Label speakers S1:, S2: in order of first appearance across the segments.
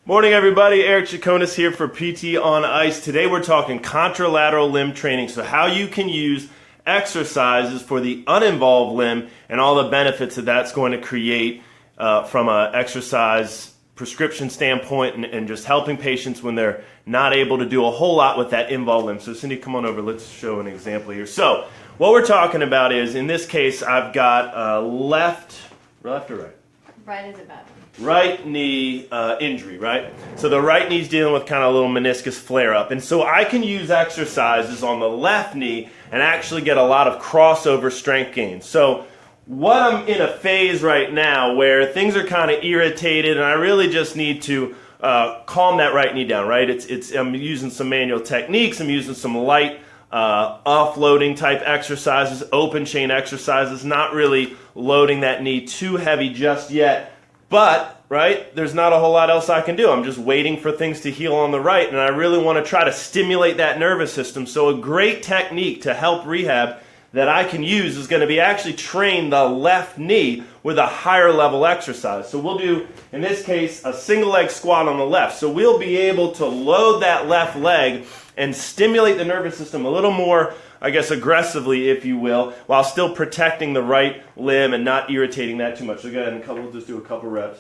S1: Morning everybody, Eric Chaconis here for PT on Ice. Today we're talking contralateral limb training, so how you can use exercises for the uninvolved limb and all the benefits that that's going to create from an exercise prescription standpoint and just helping patients when they're not able to do a whole lot with that involved limb. So Cindy, come on over, let's show an example here. So what we're talking about is, in this case, I've got left or right?
S2: Right is a bad one.
S1: Right knee injury, right? So the right knee's dealing with kind of a little meniscus flare-up. And so I can use exercises on the left knee and actually get a lot of crossover strength gains. So what I'm in a phase right now where things are kind of irritated and I really just need to calm that right knee down, right? I'm using some manual techniques. I'm using some light offloading type exercises, open chain exercises, not really loading that knee too heavy just yet. But, right, there's not a whole lot else I can do. I'm just waiting for things to heal on the right, and I really want to try to stimulate that nervous system. So a great technique to help rehab that I can use is going to be actually train the left knee with a higher level exercise. So we'll do, in this case, a single leg squat on the left. So we'll be able to load that left leg and stimulate the nervous system a little more, I guess, aggressively, if you will, while still protecting the right limb and not irritating that too much. So go ahead and we'll just do a couple reps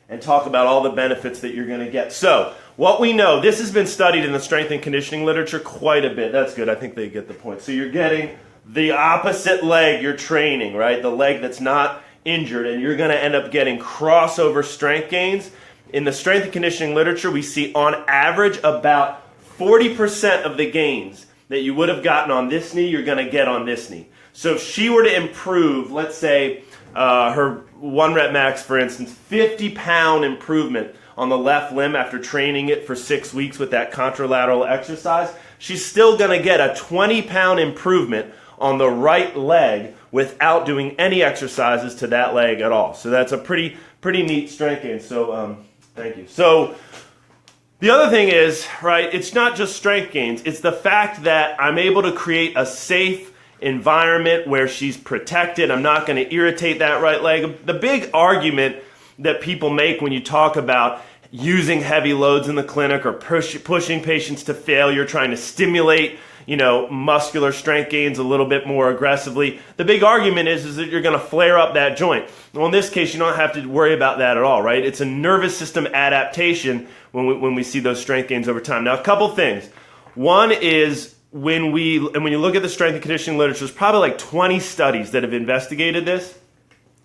S1: and talk about all the benefits that you're going to get. So what we know, this has been studied in the strength and conditioning literature quite a bit. That's good. I think they get the point. So you're getting the opposite leg you're training, right? The leg that's not injured, and you're going to end up getting crossover strength gains. In the strength and conditioning literature, we see on average about 40% of the gains that you would have gotten on this knee, you're going to get on this knee. So if she were to improve, let's say her 1 rep max, for instance, 50-pound improvement on the left limb after training it for 6 weeks with that contralateral exercise, she's still going to get a 20-pound improvement on the right leg without doing any exercises to that leg at all. So that's a pretty neat strength gain. So thank you. So the other thing is, right, it's not just strength gains. It's the fact that I'm able to create a safe environment where she's protected. I'm not going to irritate that right leg. The big argument that people make when you talk about using heavy loads in the clinic or pushing patients to failure, trying to stimulate, muscular strength gains a little bit more aggressively, the big argument is that you're going to flare up that joint. Well, in this case, you don't have to worry about that at all, right? It's a nervous system adaptation when we see those strength gains over time. Now, a couple things. One is when you look at the strength and conditioning literature, there's probably like 20 studies that have investigated this.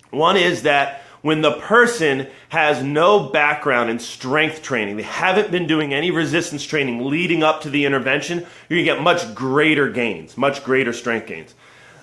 S1: One is that when the person has no background in strength training, they haven't been doing any resistance training leading up to the intervention, you're going to get much greater gains, much greater strength gains.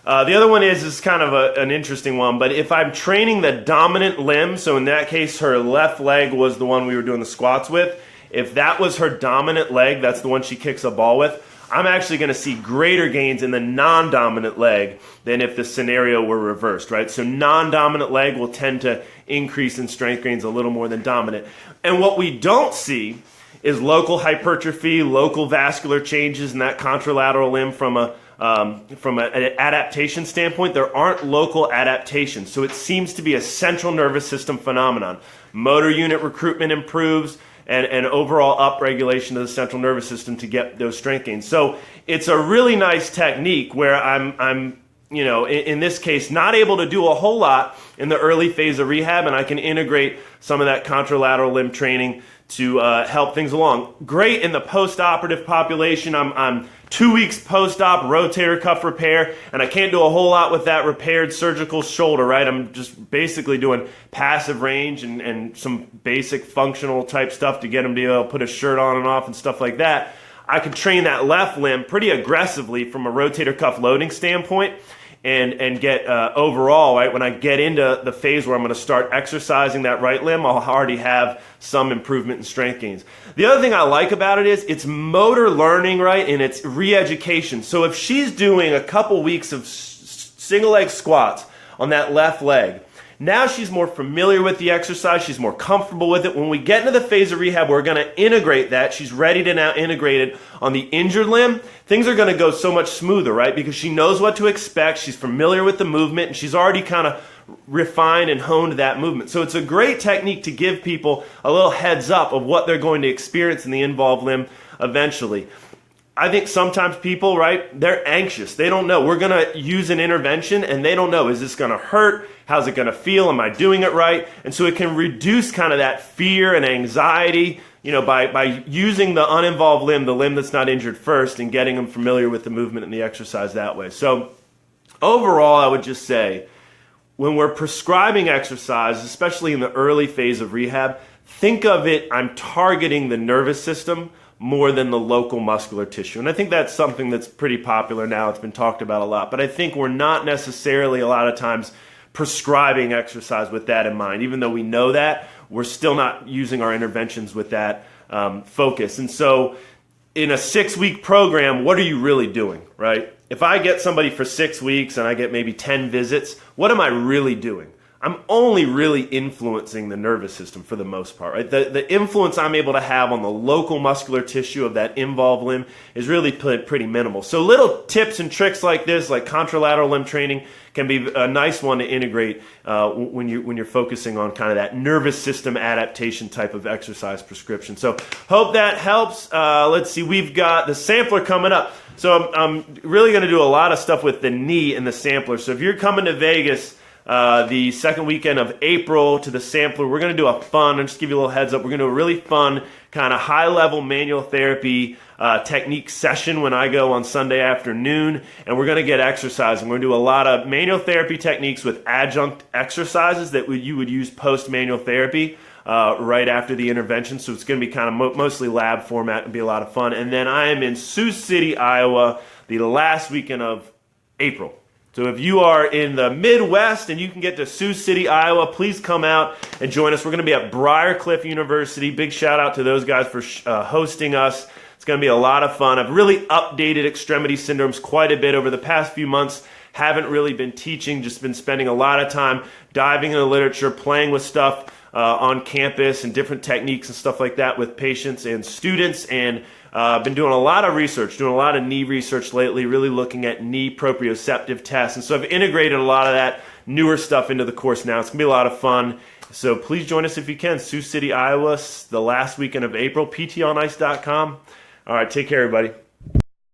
S1: The other one is kind of an interesting one, but if I'm training the dominant limb, so in that case her left leg was the one we were doing the squats with, if that was her dominant leg, that's the one she kicks a ball with, I'm actually going to see greater gains in the non-dominant leg than if the scenario were reversed, right? So non-dominant leg will tend to increase in strength gains a little more than dominant. And what we don't see is local hypertrophy, local vascular changes in that contralateral limb from an adaptation standpoint. There aren't local adaptations. So it seems to be a central nervous system phenomenon. Motor unit recruitment improves, and overall upregulation of the central nervous system to get those strength gains. So it's a really nice technique where I'm in this case, not able to do a whole lot in the early phase of rehab, and I can integrate some of that contralateral limb training to help things along. Great in the post-operative population. I'm 2 weeks post-op rotator cuff repair, and I can't do a whole lot with that repaired surgical shoulder, right? I'm just basically doing passive range and some basic functional type stuff to get them to be able to put a shirt on and off and stuff like that. I can train that left limb pretty aggressively from a rotator cuff loading standpoint and get overall, right, when I get into the phase where I'm going to start exercising that right limb, I'll already have some improvement in strength gains. The other thing I like about it is it's motor learning, right, and it's re-education. So if she's doing a couple weeks of single leg squats on that left leg, now she's more familiar with the exercise, she's more comfortable with it. When we get into the phase of rehab, we're going to integrate that. She's ready to now integrate it on the injured limb. Things are going to go so much smoother, right? Because she knows what to expect, she's familiar with the movement, and she's already kind of refined and honed that movement. So it's a great technique to give people a little heads up of what they're going to experience in the involved limb eventually. I think sometimes people, right, they're anxious. They don't know. We're going to use an intervention and they don't know, is this going to hurt? How's it going to feel? Am I doing it right? And so it can reduce kind of that fear and anxiety, by using the uninvolved limb, the limb that's not injured first, and getting them familiar with the movement and the exercise that way. So overall, I would just say, when we're prescribing exercise, especially in the early phase of rehab, think of it, I'm targeting the nervous system more than the local muscular tissue. And I think that's something that's pretty popular now. It's been talked about a lot. But I think we're not necessarily a lot of times prescribing exercise with that in mind. Even though we know that, we're still not using our interventions with that focus. And so in a 6-week program, what are you really doing, right? If I get somebody for 6 weeks and I get maybe 10 visits, what am I really doing? I'm only really influencing the nervous system for the most part, right? The influence I'm able to have on the local muscular tissue of that involved limb is really pretty minimal. So little tips and tricks like this, like contralateral limb training, can be a nice one to integrate when you're focusing on kind of that nervous system adaptation type of exercise prescription. So hope that helps. Let's see, we've got the sampler coming up. So I'm really going to do a lot of stuff with the knee in the sampler. So if you're coming to Vegas, the second weekend of April to the sampler, we're going to do a fun, and just give you a little heads up, we're going to do a really fun kind of high-level manual therapy technique session when I go on Sunday afternoon, and we're going to get exercising. We're going to do a lot of manual therapy techniques with adjunct exercises that you would use post-manual therapy right after the intervention, so it's going to be kind of mostly lab format and be a lot of fun. And then I am in Sioux City, Iowa, the last weekend of April. So if you are in the Midwest and you can get to Sioux City, Iowa, please come out and join us. We're going to be at Briarcliff University. Big shout out to those guys for hosting us. It's going to be a lot of fun. I've really updated extremity syndromes quite a bit over the past few months. Haven't really been teaching, just been spending a lot of time diving into the literature, playing with stuff on campus and different techniques and stuff like that with patients and students, and been doing a lot of research, doing a lot of knee research lately, really looking at knee proprioceptive tests. And so I've integrated a lot of that newer stuff into the course now. It's going to be a lot of fun. So please join us if you can. Sioux City, Iowa, the last weekend of April, ptoниce.com. All right, take care, everybody.